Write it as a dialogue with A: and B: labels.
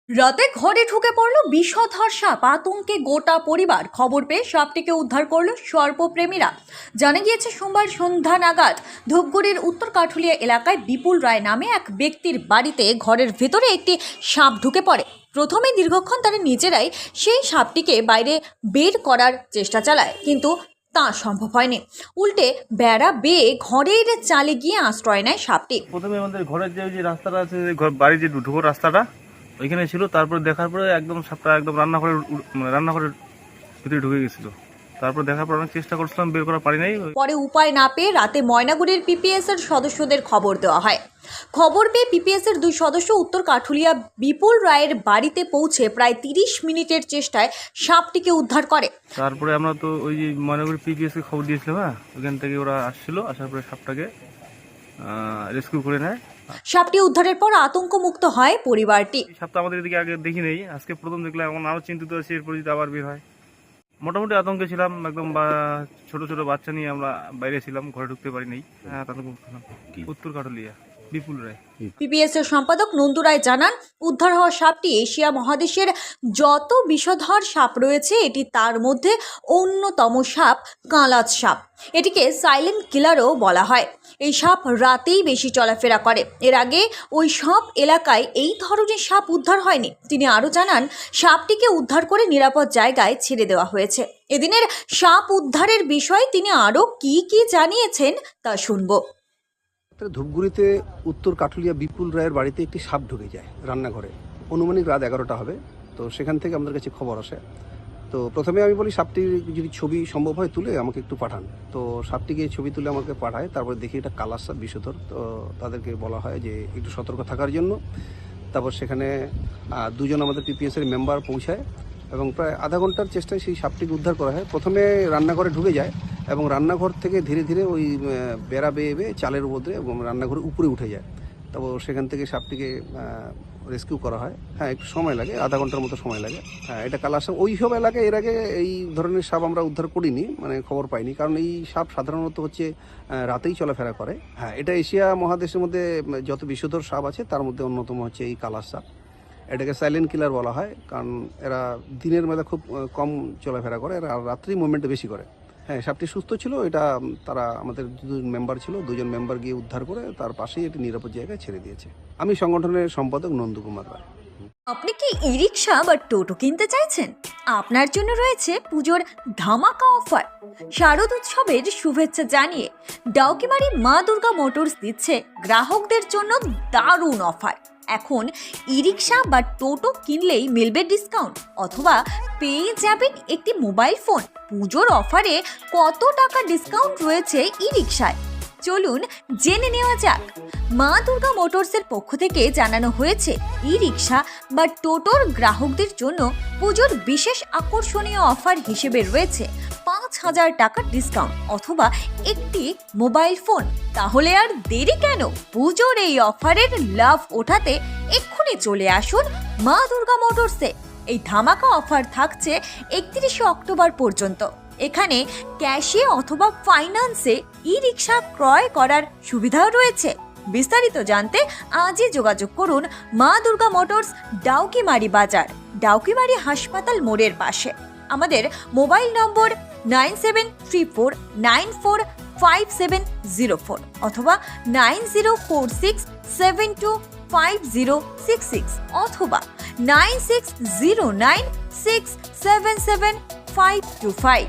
A: রাতে ঘরে ঢুকে পড়ল বিষধর সাপ, আতঙ্কে গোটা পরিবার। খবর পেয়ে সাপটিকে উদ্ধার করল সর্পপ্রেমীরা। জানা গিয়েছে সোমবার সন্ধ্যা নাগাদ ধূপগুড়ির উত্তর কাঠুলিয়া এলাকায় বিপুল রায় নামে এক ব্যক্তির বাড়িতে ঘরের ভেতরে একটি সাপ ঢুকে পড়ে। প্রথমে দীর্ঘক্ষণ তারা নিজেরাই সেই সাপটিকে বাইরে বের করার চেষ্টা চালায়, কিন্তু তা সম্ভব হয়নি। উল্টে বেড়া বেয়ে ঘরের চালে গিয়ে আশ্রয় নেয় সাপটি।
B: প্রথমে আমাদের ঘরের যে রাস্তাটা আছে, বাড়ির যে ঢুকোর রাস্তাটা ওইখানে ছিল। তারপরে দেখার পরে একদম সাপটা একদম রান্নাঘরের ভিতরে ঢুকে গেছিল। তারপর দেখার পর অনেক চেষ্টা করছিলাম, বের করা পারি নাই।
A: পরে উপায় না পেয়ে রাতে ময়নাগুড়ির পিপিএস এর সদস্যদের খবর দেওয়া হয়। খবর পেয়ে পিপিএস এর 2 সদস্য উত্তর কাঠুলিয়া বিপুল রায়ের বাড়িতে পৌঁছে প্রায় 30 মিনিটের চেষ্টায় সাপটিকে উদ্ধার করে।
B: তারপরে আমরা তো ওই যে ময়নাগুড়ি পিপিএস কে খবর দিয়েছিলাম। ওইখান থেকে ওরা আসছিল, আসার পরে সাপটাকে রেস্কিউ করে নেয়।
A: সাপটি উদ্ধারের পর আতঙ্কমুক্ত হয় পরিবারটি।
B: সাপটা আমাদের এদিকে আগে দেখি নেই, আজকে প্রথম দেখলাম। এখন আরো চিন্তিত আছি, এরপর যদি আবার বের হয়। মোটামুটি আতঙ্কে ছিলাম একদম। ছোট ছোট বাচ্চা নিয়ে আমরা বাইরে ছিলাম, ঘরে ঢুকতে পারি নেই। উত্তর কাঠুলিয়া বিপুল রায়।
A: পিপিএস এর সম্পাদক নন্দু রায় জানান, উদ্ধার হওয়া সাপটি এশিয়া মহাদেশের যত বিষধর সাপ রয়েছে এটি তার মধ্যে অন্যতম সাপ কালাজ সাপ। এটিকে সাইলেন্ট কিলারও বলা হয়। এই সাপ রাতেই বেশি চলাফেরা করে। এর আগে ওই সব এলাকায় এই ধরনের সাপ উদ্ধার হয়নি। তিনি আরও জানান, সাপটিকে উদ্ধার করে নিরাপদ জায়গায় ছেড়ে দেওয়া হয়েছে। এদিনের সাপ উদ্ধারের বিষয়ে তিনি আরও কি জানিয়েছেন তা শুনব।
C: ধূপগুড়িতে উত্তর কাঠুলিয়া বিপুল রায়ের বাড়িতে একটি সাপ ঢুকে যায় রান্নাঘরে। অনুমানিক রাত 11টা হবে। তো সেখান থেকে আমাদের কাছে খবর আসে। তো প্রথমে আমি বলি, সাপটির যদি ছবি সম্ভব হয় তুলে আমাকে একটু পাঠান। তো সাপটিকে ছবি তুলে আমাকে পাঠায়। তারপরে দেখি এটা কালার সাপ, বিষধর। তো তাদেরকে বলা হয় যে একটু সতর্ক থাকার জন্য। তারপর সেখানে 2 জন আমাদের পিপিএস এর মেম্বার পৌঁছায় এবং প্রায় আধা ঘন্টার চেষ্টায় সেই সাপটিকে উদ্ধার করা হয়। প্রথমে রান্নাঘরে ঢুকে যায় এবং রান্নাঘর থেকে ধীরে ধীরে ওই বেড়া বেয়ে বেয়ে চালের উপরে এবং রান্নাঘরের উপরে উঠে যায়। তারপর সেখান থেকে সাপটিকে রেস্কিউ করা হয়। হ্যাঁ, একটু সময় লাগে, আধা ঘন্টার মতো সময় লাগে। হ্যাঁ, এটা কালার সাপ। ওই সব এলাকায় এর আগে এই ধরনের সাপ আমরা উদ্ধার করিনি, মানে খবর পাইনি। কারণ এই সাপ সাধারণত হচ্ছে রাতেই চলাফেরা করে। হ্যাঁ, এটা এশিয়া মহাদেশের মধ্যে যত বিষধর সাপ আছে তার মধ্যে অন্যতম হচ্ছে এই কালার সাপ। এটাকে সাইলেন্ট কিলার বলা হয়, কারণ এরা দিনের মেলা খুব কম চলাফেরা করে, এরা রাত্রি মুভমেন্টে বেশি করে। হ্যাঁ, সাপটি সুস্থ ছিল। এটা তারা আমাদের 2 মেম্বার ছিল, 2 জন মেম্বার গিয়ে উদ্ধার করে তার পাশেই একটি নিরাপদ জায়গায় ছেড়ে দিয়েছে। আমি সংগঠনের সম্পাদক নন্দু কুমার রায়।
A: আপনি কি ই রিক্সা বা টোটো কিনতে চাইছেন? আপনার জন্য রয়েছে পুজোর ধামাকা অফার। শারদ উৎসবের শুভেচ্ছা জানিয়ে ডাউকিমারি মা দুর্গা মোটরস দিচ্ছে গ্রাহকদের জন্য দারুণ অফার। এখন ই রিক্সা বা টোটো কিনলেই মিলবে ডিসকাউন্ট, অথবা পেয়ে যাবেন একটি মোবাইল ফোন। পুজোর অফারে কত টাকা ডিসকাউন্ট রয়েছে ই রিক্সায়, চলুন জেনে নেওয়া যাক। মা দুর্গা মোটরসের পক্ষ থেকে জানানো হয়েছে, ই রিক্সা বা টোটোর গ্রাহকদের জন্য পুজোর বিশেষ আকর্ষণীয় অফার হিসেবে রয়েছে 5,000 টাকার ডিসকাউন্ট অথবা একটি মোবাইল ফোন। তাহলে আর দেরি কেন? পুজোর এই অফারের লাভ ওঠাতে এক্ষুনি চলে আসুন মা দুর্গা মোটরসে। এই ধামাকা অফার থাকছে 31শে অক্টোবর পর্যন্ত। এখানে ক্যাশে অথবা ফাইন্যান্সে ই রিক্সা ক্রয় করার সুবিধাও রয়েছে। বিস্তারিত জানতে আজই যোগাযোগ করুন মা দুর্গা মোটরস, ডাউকিমারি বাজার, ডাউকিমারি হাসপাতাল মোড়ের পাশে। আমাদের মোবাইল নম্বর 9734945704 অথবা 9046725066 অথবা 9609677525।